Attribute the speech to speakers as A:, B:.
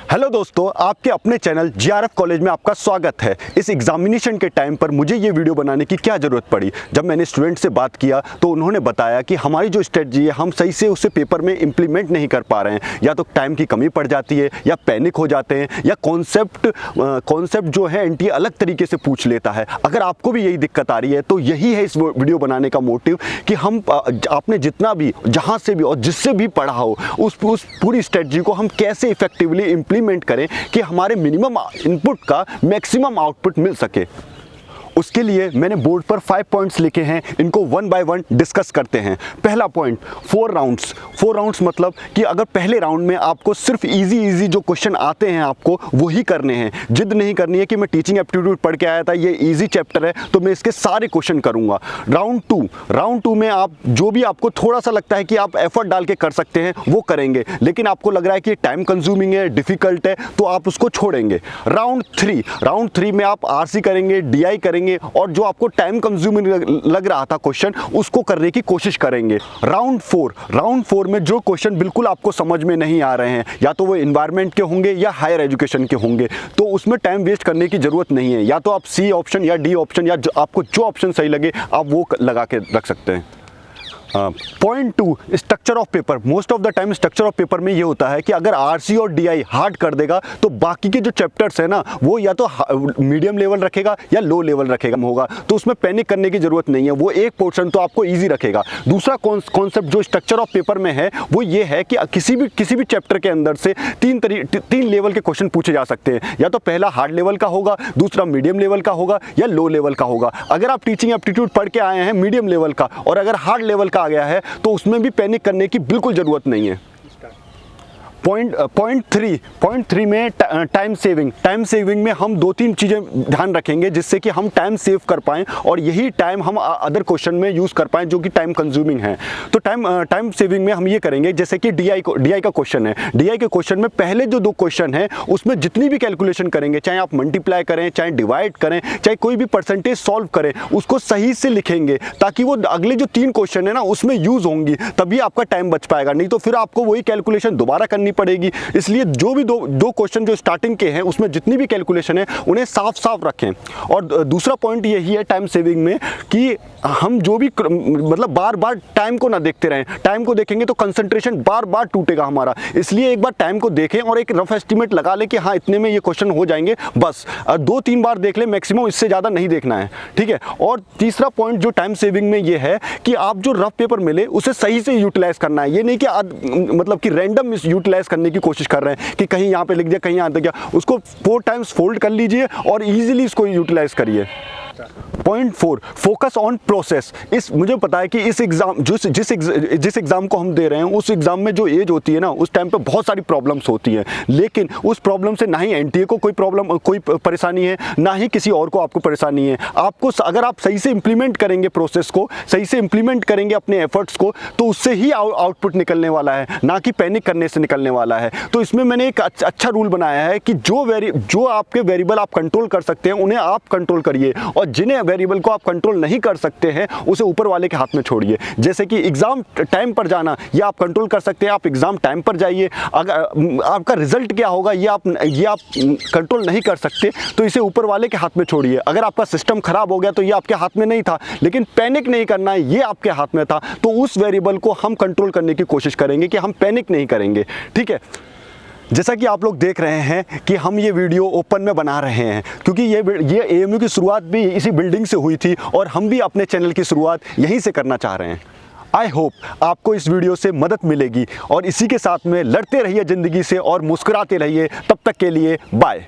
A: Hello दोस्तों, आपके अपने चैनल जीआरएफ कॉलेज में आपका स्वागत है। इस एग्जामिनेशन के टाइम पर मुझे ये वीडियो बनाने की क्या ज़रूरत पड़ी। जब मैंने स्टूडेंट से बात किया तो उन्होंने बताया कि हमारी जो स्ट्रेटजी है हम सही से उसे पेपर में इम्प्लीमेंट नहीं कर पा रहे हैं। या तो टाइम की कमी पड़ जाती है, या पैनिक हो जाते हैं, या कॉन्सेप्ट जो है एनटीए अलग तरीके से पूछ लेता है। अगर आपको भी यही दिक्कत आ रही है तो यही है इस वीडियो बनाने का मोटिव कि हम आपने जितना भी जहाँ से भी और जिससे भी पढ़ा हो उस पूरी स्ट्रेटजी को हम कैसे इफेक्टिवली इम्प्लीमेंट करें कि हमारे मिनिमम इनपुट का मैक्सिमम आउटपुट मिल सके। उसके लिए मैंने बोर्ड पर 5 पॉइंट्स लिखे हैं, इनको 1 बाय 1 डिस्कस करते हैं। पहला पॉइंट, 4 राउंड्स मतलब कि अगर पहले राउंड में आपको सिर्फ इजी जो क्वेश्चन आते हैं आपको वही करने हैं। जिद नहीं करनी है कि मैं टीचिंग एप्टीट्यूड पढ़ के आया था, ये इजी चैप्टर है तो मैं इसके सारे क्वेश्चन करूंगा। राउंड टू में आप जो भी आपको थोड़ा सा लगता है कि आप एफर्ट डाल के कर सकते हैं वो करेंगे, लेकिन आपको लग रहा है कि टाइम कंज्यूमिंग है, डिफिकल्ट है, तो आप उसको छोड़ेंगे। राउंड थ्री में आप आरसी करेंगे, डीआई करेंगे और जो आपको टाइम कंज्यूमिंग लग रहा था क्वेश्चन उसको करने की कोशिश करेंगे। राउंड फोर में जो क्वेश्चन बिल्कुल आपको समझ में नहीं आ रहे हैं, या तो वो एनवायरनमेंट के होंगे या हायर एजुकेशन के होंगे, तो उसमें टाइम वेस्ट करने की जरूरत नहीं है। या तो आप सी ऑप्शन या डी ऑप्शन या आपको जो ऑप्शन सही लगे आप वो लगा के रख सकते हैं। Point 2, structure of paper. Most of the time structure of paper में ये होता है कि अगर आरसी और डीआई हार्ड कर देगा तो बाकी के जो चैप्टर्स है ना वो या तो मीडियम लेवल रखेगा या लो लेवल रखेगा होगा, तो उसमें पैनिक करने की जरूरत नहीं है। वो एक पोर्शन तो आपको इजी रखेगा। दूसरा कॉन्सेप्ट जो स्ट्रक्चर ऑफ पेपर में है वो ये है कि किसी भी चैप्टर के अंदर से तीन लेवल के क्वेश्चन पूछे जा सकते हैं। या तो पहला हार्ड लेवल का होगा, दूसरा मीडियम लेवल का होगा या लो लेवल का होगा। अगर आप टीचिंग एप्टीट्यूड पढ़ के आए हैं मीडियम लेवल का और अगर हार्ड लेवल का आ गया है तो उसमें भी पैनिक करने की बिल्कुल जरूरत नहीं है। पॉइंट थ्री में टाइम सेविंग में हम 2-3 चीज़ें ध्यान रखेंगे जिससे कि हम टाइम सेव कर पाएँ और यही टाइम हम अदर क्वेश्चन में यूज़ कर पाएँ जो कि टाइम कंज्यूमिंग है। तो टाइम सेविंग में हम ये करेंगे, जैसे कि डीआई का क्वेश्चन है। डीआई के क्वेश्चन में पहले जो 2 क्वेश्चन हैं उसमें जितनी भी कैलकुलेशन करेंगे, चाहे आप मल्टीप्लाई करें, चाहे डिवाइड करें, चाहे कोई भी परसेंटेज सॉल्व करें, उसको सही से लिखेंगे ताकि वो अगले जो 3 क्वेश्चन है ना उसमें यूज़ होंगी, तभी आपका टाइम बच पाएगा। नहीं तो फिर आपको वही कैलकुलेशन दोबारा करनी पड़ेगी। इसलिए जो भी दो क्वेश्चन जो स्टार्टिंग के हैं उसमें जितनी भी कैलकुलेशन है उन्हें साफ रखें। और दूसरा पॉइंट यही है टाइम सेविंग में कि हम जो भी मतलब बार टाइम को ना देखते रहें। टाइम को देखेंगे तो कंसंट्रेशन बार टूटेगा हमारा। इसलिए एक बार टाइम को देखें और एक रफ एस्टिमेट लगा लें कि हाँ इतने में ये क्वेश्चन हो जाएंगे, बस 2-3 बार देख लें मैक्सिमम, इससे ज़्यादा नहीं देखना है, ठीक है। और तीसरा पॉइंट जो टाइम सेविंग में ये है कि आप जो रफ पेपर मिले उसे सही से यूटिलाइज करना है। ये नहीं कि मतलब कि रैंडम यूटिलाइज करने की कोशिश कर रहे हैं कि कहीं यहाँ पे लिख दिया, कहीं यहाँ तक गया। उसको 4 टाइम्स फोल्ड कर लीजिए और इजीली इसको यूटिलाइज करिए। Point 4, focus on process. मुझे पता है कि इस एग्जाम जिस एग्जाम को हम दे रहे हैं उस एग्जाम में जो एज होती है ना उस टाइम पे बहुत सारी प्रॉब्लम्स होती हैं, लेकिन उस प्रॉब्लम से ना ही एनटीए को कोई परेशानी है, ना ही किसी और को आपको परेशानी है। आपको अगर आप सही से इंप्लीमेंट करेंगे प्रोसेस को, सही से इंप्लीमेंट करेंगे अपने एफर्ट्स को, तो उससे ही आउटपुट निकलने वाला है, ना कि पैनिक करने से निकलने वाला है। तो इसमें मैंने एक अच्छा रूल बनाया है कि जो आपके वेरिएबल आप कंट्रोल कर सकते हैं उन्हें आप कंट्रोल करिए, और जिन्हें वेरिएबल को आप कंट्रोल नहीं कर सकते हैं उसे ऊपर वाले के हाथ में छोड़िए। जैसे कि एग्जाम टाइम पर जाना, ये आप कंट्रोल कर सकते हैं, आप एग्जाम टाइम पर जाइए। अगर आपका रिजल्ट क्या होगा ये आप कंट्रोल नहीं कर सकते, तो इसे ऊपर वाले के हाथ में छोड़िए। अगर आपका सिस्टम खराब हो गया तो ये आपके हाथ में नहीं था, लेकिन पैनिक नहीं करना है, ये आपके हाथ में था। तो उस वेरिएबल को हम कंट्रोल करने की कोशिश करेंगे कि हम पैनिक नहीं करेंगे, ठीक है। जैसा कि आप लोग देख रहे हैं कि हम ये वीडियो ओपन में बना रहे हैं क्योंकि ये एएमयू की शुरुआत भी इसी बिल्डिंग से हुई थी और हम भी अपने चैनल की शुरुआत यहीं से करना चाह रहे हैं। आई होप आपको इस वीडियो से मदद मिलेगी और इसी के साथ में लड़ते रहिए ज़िंदगी से और मुस्कुराते रहिए। तब तक के लिए बाय।